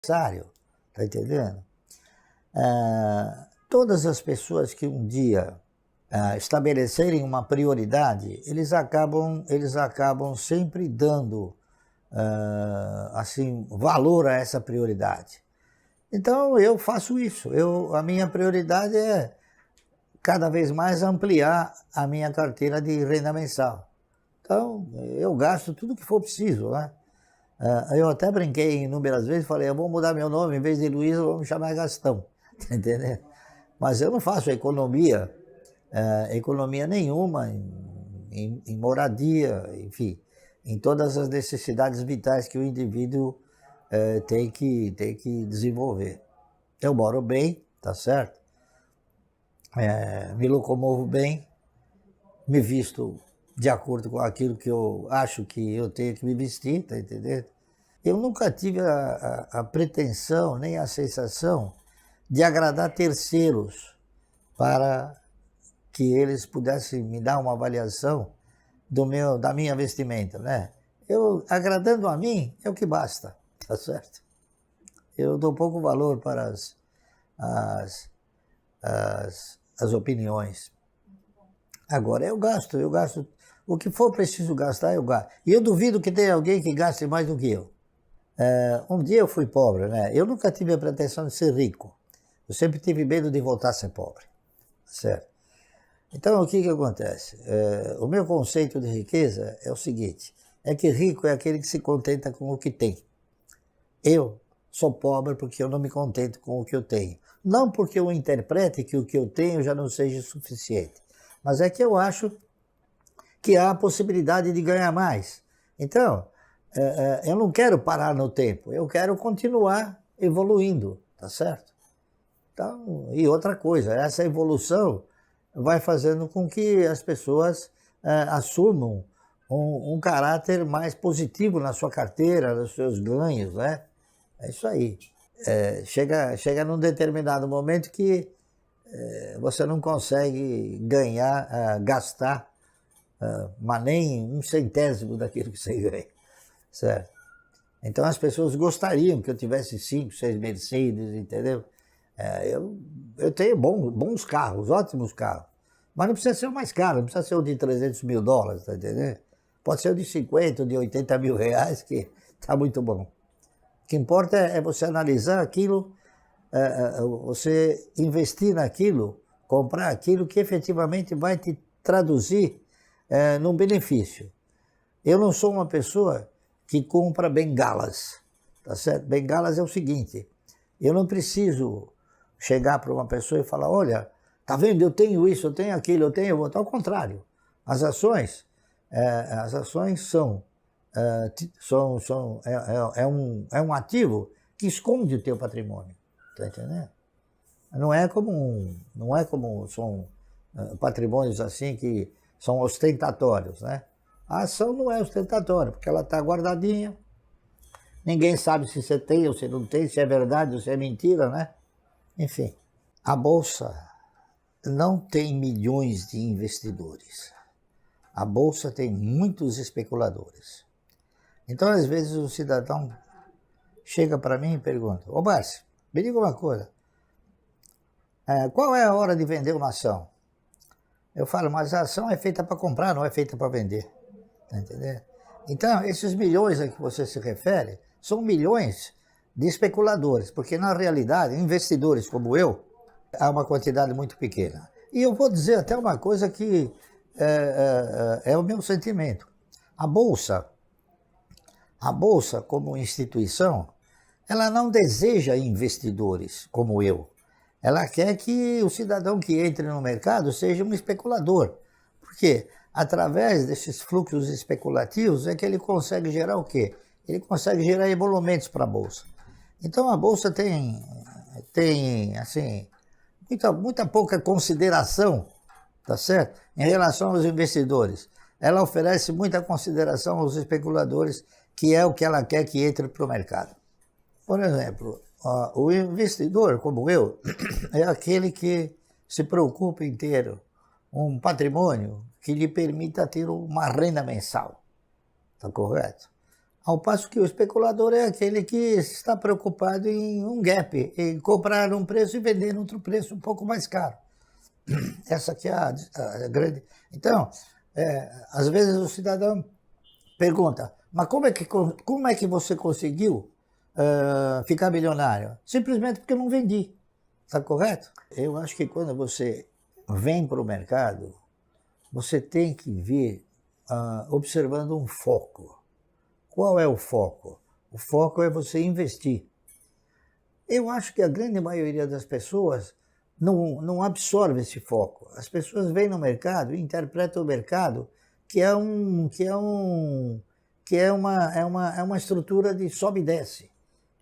tá entendendo? Todas as pessoas que um dia estabelecerem uma prioridade, eles acabam sempre dando assim, valor a essa prioridade. Então eu faço isso, a minha prioridade é cada vez mais ampliar a minha carteira de renda mensal. Então eu gasto tudo que for preciso, né? Eu até brinquei inúmeras vezes, falei, eu vou mudar meu nome, em vez de Luiz, eu vou me chamar Gastão, tá entendendo? Mas eu não faço economia nenhuma em moradia, enfim, em todas as necessidades vitais que o indivíduo tem que desenvolver. Eu moro bem, tá certo? Me locomovo bem, me visto de acordo com aquilo que eu acho que eu tenho que me vestir, tá entendendo? Eu nunca tive a pretensão nem a sensação de agradar terceiros para que eles pudessem me dar uma avaliação da minha vestimenta, né? Eu, agradando a mim, é o que basta, tá certo? Eu dou pouco valor para as opiniões. Agora, eu gasto. O que for preciso gastar, eu gasto. E eu duvido que tenha alguém que gaste mais do que eu. Um dia eu fui pobre, né? Eu nunca tive a pretensão de ser rico. Eu sempre tive medo de voltar a ser pobre, certo? Então, o que acontece? O meu conceito de riqueza é o seguinte, é que rico é aquele que se contenta com o que tem. Eu sou pobre porque eu não me contento com o que eu tenho. Não porque eu interprete que o que eu tenho já não seja suficiente, mas é que eu acho que há a possibilidade de ganhar mais. Então, eu não quero parar no tempo, eu quero continuar evoluindo, tá certo? Então, e outra coisa, essa evolução vai fazendo com que as pessoas assumam um caráter mais positivo na sua carteira, nos seus ganhos, né? É isso aí. Chega num determinado momento que você não consegue gastar, mas nem um centésimo daquilo que você ganha, certo? Então as pessoas gostariam que eu tivesse 5, 6 Mercedes, entendeu? Eu tenho bons carros, ótimos carros, mas não precisa ser o mais caro, não precisa ser o de 300 mil dólares, tá entendendo? Pode ser o de 50, de 80 mil reais, que tá muito bom. O que importa é você analisar aquilo, você investir naquilo, comprar aquilo que efetivamente vai te traduzir num benefício. Eu não sou uma pessoa que compra bengalas, tá certo? Bengalas é o seguinte, eu não preciso chegar para uma pessoa e falar, olha, tá vendo, eu tenho isso, eu tenho aquilo, eu tenho outro. Ao contrário, as ações é um ativo que esconde o teu patrimônio, tá entendendo? Não é como são patrimônios assim que são ostentatórios, né? A ação não é ostentatória, porque ela está guardadinha, ninguém sabe se você tem ou se não tem, se é verdade ou se é mentira, né? Enfim, a Bolsa não tem milhões de investidores. A Bolsa tem muitos especuladores. Então, às vezes, o cidadão chega para mim e pergunta, ô Márcio, me diga uma coisa, qual é a hora de vender uma ação? Eu falo, mas a ação é feita para comprar, não é feita para vender. Tá entendendo? Então, esses milhões a que você se refere são milhões de especuladores, porque na realidade, investidores como eu, há uma quantidade muito pequena. E eu vou dizer até uma coisa que é o meu sentimento. A Bolsa como instituição, ela não deseja investidores como eu. Ela quer que o cidadão que entre no mercado seja um especulador. Por quê? Através desses fluxos especulativos é que ele consegue gerar o quê? Ele consegue gerar emolumentos para a Bolsa. Então a Bolsa tem assim, muita pouca consideração, tá certo? Em relação aos investidores. Ela oferece muita consideração aos especuladores, que é o que ela quer que entre para o mercado. Por exemplo, o investidor, como eu, é aquele que se preocupa em ter um patrimônio que lhe permita ter uma renda mensal. Está correto? Ao passo que o especulador é aquele que está preocupado em um gap, em comprar um preço e vender outro preço um pouco mais caro. Essa aqui é a grande... Então, às vezes o cidadão pergunta, mas como é que você conseguiu ficar milionário? Simplesmente porque eu não vendi. Está correto? Eu acho que quando você vem para o mercado, você tem que vir observando um foco. Qual é o foco? O foco é você investir. Eu acho que a grande maioria das pessoas não absorve esse foco. As pessoas vêm no mercado e interpretam o mercado que é uma estrutura de sobe e desce.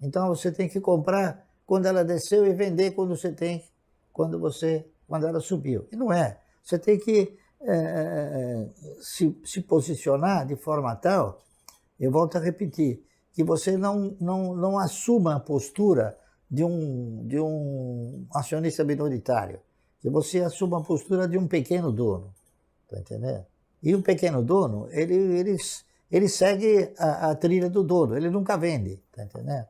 Então você tem que comprar quando ela desceu e vender quando ela subiu. E não é. Você tem que se posicionar de forma tal, eu volto a repetir, que você não assuma a postura de um acionista minoritário, que você assuma a postura de um pequeno dono, tá entendendo? E o pequeno dono, ele segue a trilha do dono, ele nunca vende, tá entendendo?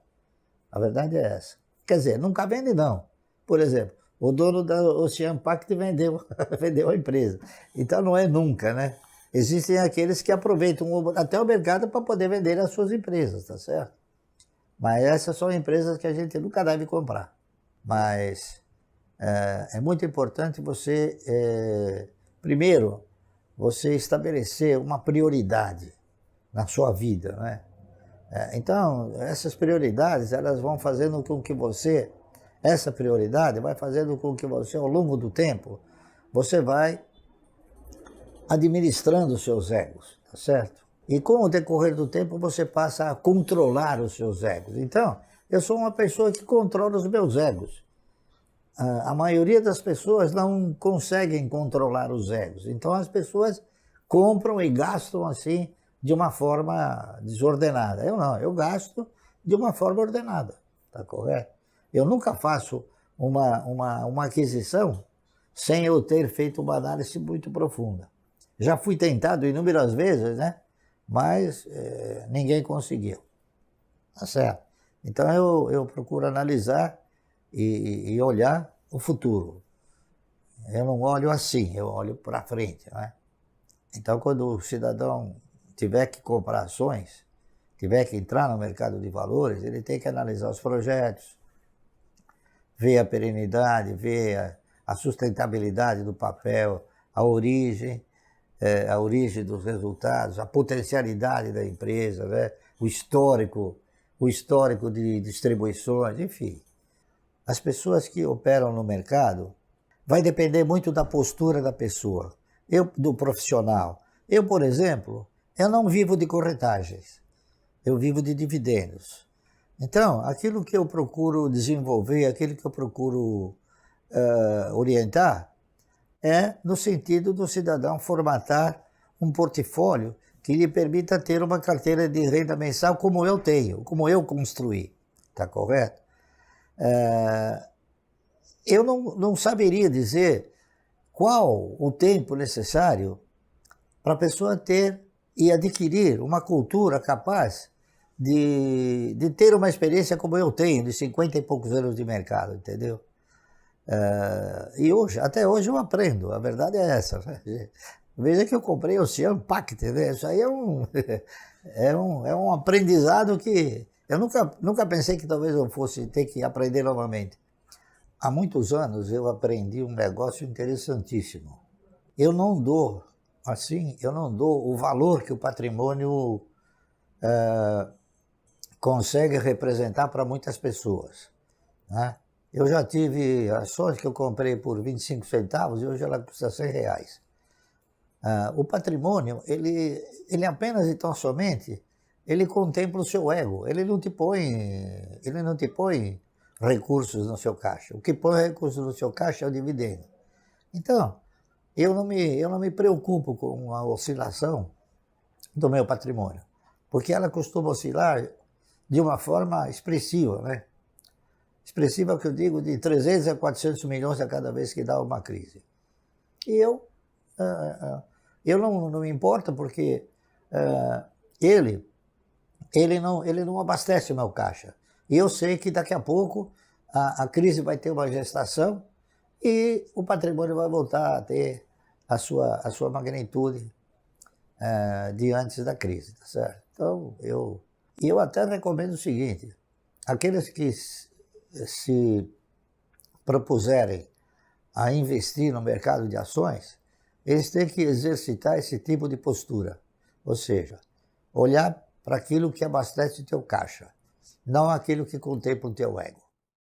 A verdade é essa. Quer dizer, nunca vende não. Por exemplo, o dono da Ocean Pact vendeu a empresa. Então não é nunca, né? Existem aqueles que aproveitam até o mercado para poder vender as suas empresas, tá certo? Mas essas são empresas que a gente nunca deve comprar. Mas é muito importante você, primeiro, você estabelecer uma prioridade na sua vida, né? Então, essas prioridades, elas vão fazendo com que essa prioridade vai fazendo com que você, ao longo do tempo, você vai administrando os seus egos, tá certo? E com o decorrer do tempo você passa a controlar os seus egos. Então, eu sou uma pessoa que controla os meus egos. A maioria das pessoas não conseguem controlar os egos. Então as pessoas compram e gastam assim de uma forma desordenada. Eu não, eu gasto de uma forma ordenada, tá correto? Eu nunca faço uma aquisição sem eu ter feito uma análise muito profunda. Já fui tentado inúmeras vezes, né? Mas ninguém conseguiu, tá certo? Então eu procuro analisar e olhar o futuro. Eu não olho assim, eu olho para frente, né? Então quando o cidadão tiver que comprar ações, tiver que entrar no mercado de valores, ele tem que analisar os projetos, ver a perenidade, ver a sustentabilidade do papel, a origem dos resultados, a potencialidade da empresa, né? o histórico de distribuições, enfim. As pessoas que operam no mercado, vai depender muito da postura da pessoa, do profissional. Eu, por exemplo, eu não vivo de corretagens, eu vivo de dividendos. Então, aquilo que eu procuro desenvolver, aquilo que eu procuro orientar, é no sentido do cidadão formatar um portfólio que lhe permita ter uma carteira de renda mensal como eu tenho, como eu construí. Está correto? Eu não saberia dizer qual o tempo necessário para a pessoa ter e adquirir uma cultura capaz de ter uma experiência como eu tenho, de 50 e poucos anos de mercado, entendeu? E até hoje eu aprendo, a verdade é essa. Né? Veja que eu comprei o Ocean Pact, né? Isso aí é um aprendizado que eu nunca pensei que talvez eu fosse ter que aprender novamente. Há muitos anos eu aprendi um negócio interessantíssimo. Eu não dou o valor que o patrimônio consegue representar para muitas pessoas, né? Eu já tive ações que eu comprei por 25 centavos e hoje ela custa R$100. O patrimônio, ele apenas e tão somente, ele contempla o seu ego, ele não te põe recursos no seu caixa. O que põe recursos no seu caixa é o dividendo. Então, eu não me preocupo com a oscilação do meu patrimônio, porque ela costuma oscilar de uma forma expressiva, né? Expressiva que eu digo de 300 a 400 milhões a cada vez que dá uma crise. E eu não me importo porque ele ele não abastece o meu caixa. E eu sei que daqui a pouco a crise vai ter uma gestação e o patrimônio vai voltar a ter a sua magnitude de antes da crise, tá certo? Então, eu até recomendo o seguinte, aqueles que se propuserem a investir no mercado de ações, eles têm que exercitar esse tipo de postura, ou seja, olhar para aquilo que abastece o teu caixa, não aquilo que contempla o teu ego.